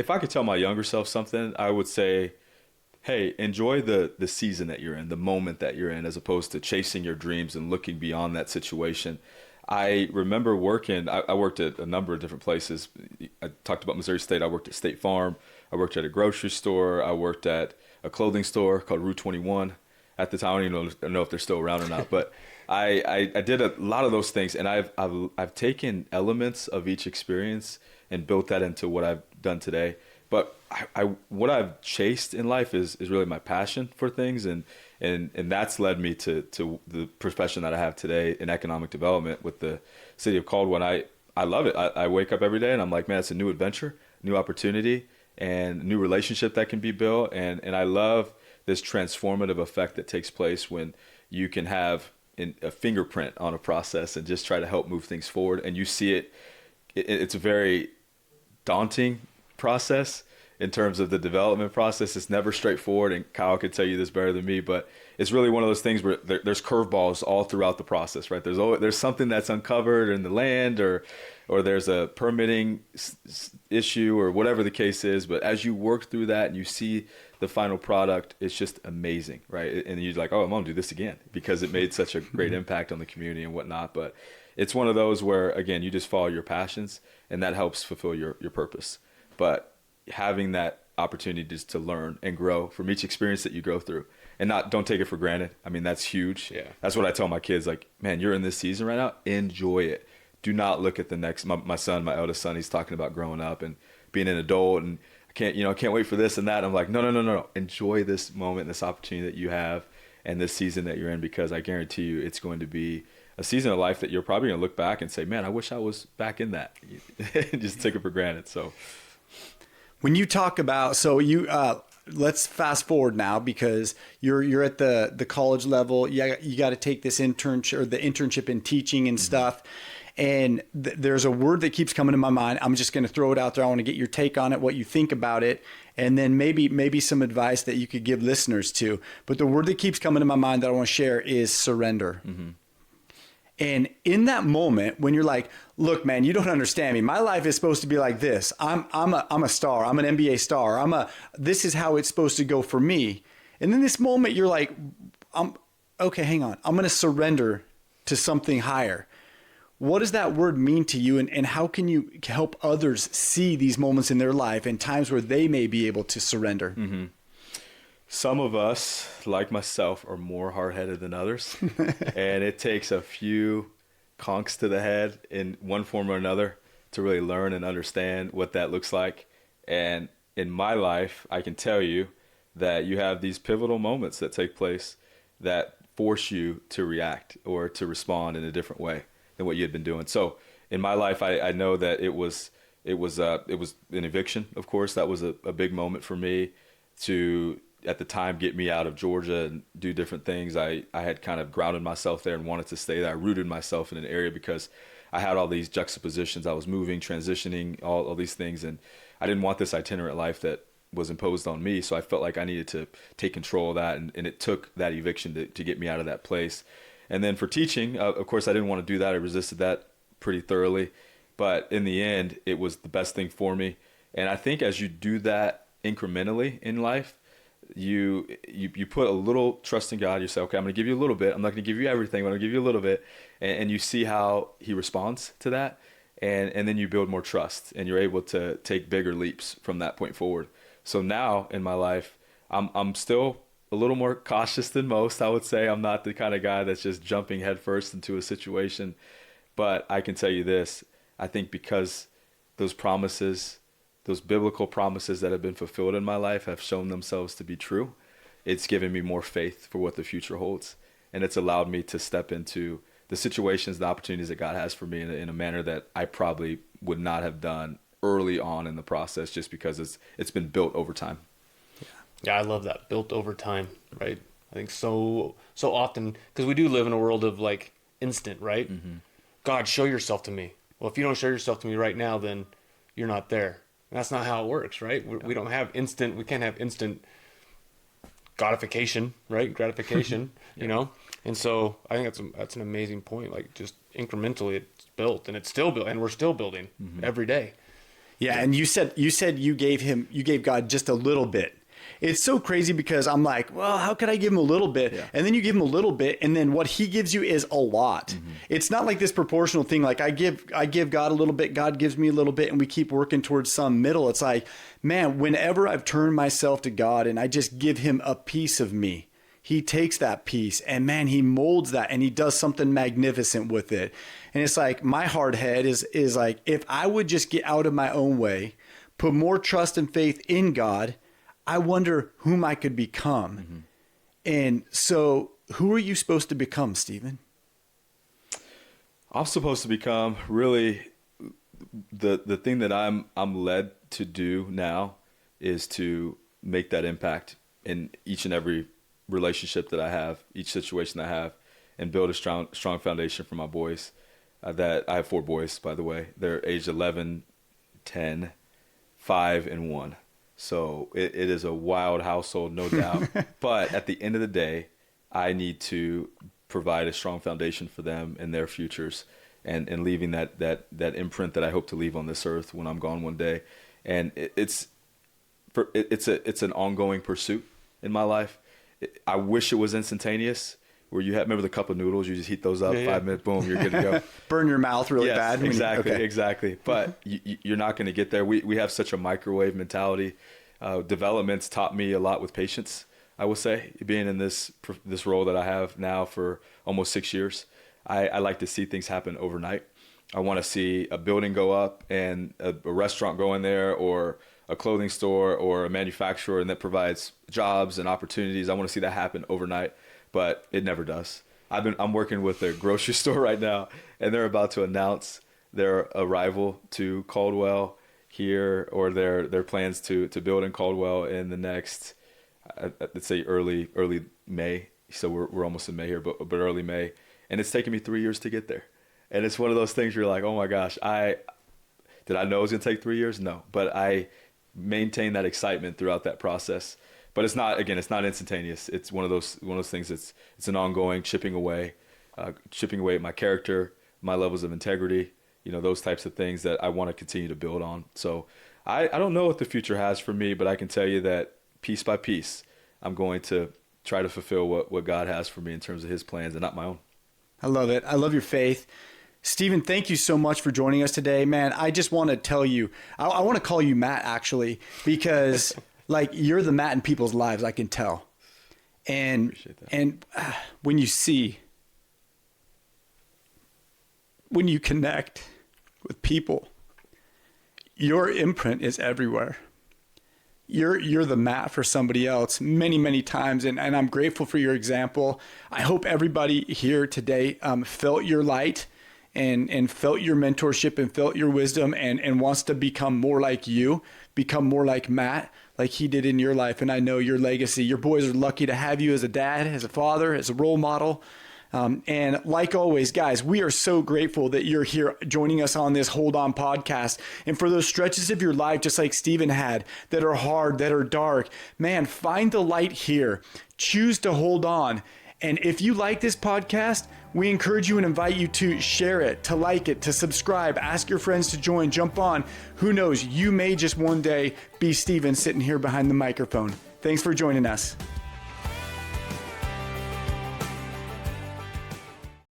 if I could tell my younger self something, I would say, hey, enjoy the season that you're in, the moment that you're in, as opposed to chasing your dreams and looking beyond that situation. I remember working, I worked at a number of different places. I talked about Missouri State. I worked at State Farm. I worked at a grocery store. I worked at a clothing store called Route 21 at the time. I don't even know if they're still around or not, but I did a lot of those things, and I've taken elements of each experience and built that into what I've done today. But what I've chased in life is really my passion for things, and that's led me to the profession that I have today in economic development with the city of Caldwell. I love it. I wake up every day and I'm like, man, it's a new adventure, new opportunity, and new relationship that can be built. And I love this transformative effect that takes place when you can have a fingerprint on a process and just try to help move things forward. And you see it's a very daunting process in terms of the development process. It's never straightforward, and Kyle could tell you this better than me, but it's really one of those things where there's curveballs all throughout the process, right? There's something that's uncovered in the land, or there's a permitting issue, or whatever the case is. But as you work through that and you see the final product, it's just amazing, right? And you're like, oh, I'm gonna do this again because it made such a great impact on the community and whatnot. But it's one of those where, again, you just follow your passions, and that helps fulfill your purpose. But having that opportunity just to learn and grow from each experience that you go through, and don't take it for granted. I mean, that's huge. Yeah. That's what I tell my kids, like, man, you're in this season right now, enjoy it. Do not look at the next. My son, my eldest son, he's talking about growing up and being an adult, and I can't wait for this and that. I'm like, no. Enjoy this moment, this opportunity that you have, and this season that you're in, because I guarantee you it's going to be a season of life that you're probably going to look back and say, man, I wish I was back in that. Just take it for granted. So when you talk about, let's fast forward now, because you're at the college level. You got to take this internship, or the internship in teaching and stuff. And there's a word that keeps coming to my mind. I'm just going to throw it out there. I want to get your take on it, what you think about it, and then maybe some advice that you could give listeners to. But the word that keeps coming to my mind that I want to share is surrender. Mm-hmm. And in that moment when you're like, look, man, you don't understand me. My life is supposed to be like this. I'm a star. I'm an NBA star. This is how it's supposed to go for me. And in this moment, you're like, okay, hang on. I'm going to surrender to something higher. What does that word mean to you? And how can you help others see these moments in their life and times where they may be able to surrender? Mm-hmm. Some of us, like myself, are more hard-headed than others. And it takes a few conks to the head in one form or another to really learn and understand what that looks like. And in my life, I can tell you that you have these pivotal moments that take place that force you to react or to respond in a different way than what you had been doing. So in my life, I know that it was an eviction. Of course, that was a big moment for me to, at the time, get me out of Georgia and do different things. I had kind of grounded myself there and wanted to stay there. I rooted myself in an area because I had all these juxtapositions. I was moving, transitioning, all these things, and I didn't want this itinerant life that was imposed on me. So I felt like I needed to take control of that, and it took that eviction to get me out of that place. And then for teaching, of course, I didn't want to do that. I resisted that pretty thoroughly. But in the end, it was the best thing for me. And I think as you do that incrementally in life, you put a little trust in God. You say, okay, I'm going to give you a little bit. I'm not going to give you everything, but I'm going to give you a little bit. And you see how he responds to that. And then you build more trust, and you're able to take bigger leaps from that point forward. So now in my life, I'm still a little more cautious than most, I would say. I'm not the kind of guy that's just jumping headfirst into a situation. But I can tell you this, I think because those promises, those biblical promises that have been fulfilled in my life have shown themselves to be true, it's given me more faith for what the future holds. And it's allowed me to step into the situations, the opportunities that God has for me in a manner that I probably would not have done early on in the process, just because it's been built over time. Yeah, I love that, built over time, right? I think so often, because we do live in a world of like instant, right? Mm-hmm. God, show yourself to me. Well, if you don't show yourself to me right now, then you're not there. And that's not how it works, right? We don't have instant, we can't have instant gratification, right? Gratification, yeah. You know? And so I think that's an amazing point. Like, just incrementally it's built, and it's still built, and we're still building every day. Yeah, and you said you gave God just a little bit. It's so crazy because I'm like, well, how could I give him a little bit? Yeah. And then you give him a little bit, and then what he gives you is a lot. Mm-hmm. It's not like this proportional thing. Like I give God a little bit, God gives me a little bit, and we keep working towards some middle. It's like, man, whenever I've turned myself to God and I just give him a piece of me, he takes that piece and man, he molds that and he does something magnificent with it. And it's like my hard head is like, if I would just get out of my own way, put more trust and faith in God, I wonder whom I could become. Mm-hmm. And so who are you supposed to become, Stephen? I'm supposed to become really the thing that I'm led to do now is to make that impact in each and every relationship that I have, each situation that I have, and build a strong foundation for my boys. That I have 4 boys, by the way. They're aged 11, 10, 5, and 1. So it is a wild household, no doubt. But at the end of the day, I need to provide a strong foundation for them and their futures, and leaving that imprint that I hope to leave on this earth when I'm gone one day. And it's an ongoing pursuit in my life. I wish it was instantaneous, where you remember the cup of noodles, you just heat those up, 5 minutes, boom, you're good to go. Burn your mouth really yes, bad. Exactly. But you're not going to get there. We have such a microwave mentality. Development's taught me a lot with patience, I will say, being in this role that I have now for almost 6 years. I like to see things happen overnight. I want to see a building go up and a restaurant go in there, or a clothing store or a manufacturer, and that provides jobs and opportunities. I want to see that happen overnight, but it never does. I'm working with a grocery store right now, and they're about to announce their arrival to Caldwell here, or their plans to build in Caldwell in the next, let's say early May. So we're almost in May here, but early May, and it's taken me 3 years to get there. And it's one of those things where you're like, oh my gosh, did I know it was gonna take 3 years? No, but I maintain that excitement throughout that process. But it's not instantaneous. It's one of those things. It's an ongoing chipping away at my character, my levels of integrity, those types of things that I want to continue to build on. So I don't know what the future has for me, but I can tell you that piece by piece, I'm going to try to fulfill what God has for me in terms of his plans and not my own. I love it. I love your faith. Stephen, thank you so much for joining us today, man. I just want to tell you, I want to call you Matt, actually, because like you're the Matt in people's lives, I can tell. And when you connect with people, your imprint is everywhere. You're the Matt for somebody else many, many times. And I'm grateful for your example. I hope everybody here today felt your light and felt your mentorship and felt your wisdom and wants to become more like you, become more like Matt, like he did in your life. And I know your legacy, your boys are lucky to have you as a dad, as a father, as a role model. And like always, guys, we are so grateful that you're here joining us on this Hold On podcast. And for those stretches of your life, just like Stephen had, that are hard, that are dark, man, find the light here. Choose to hold on. And if you like this podcast, we encourage you and invite you to share it, to like it, to subscribe, ask your friends to join, jump on. Who knows, you may just one day be Stephen sitting here behind the microphone. Thanks for joining us.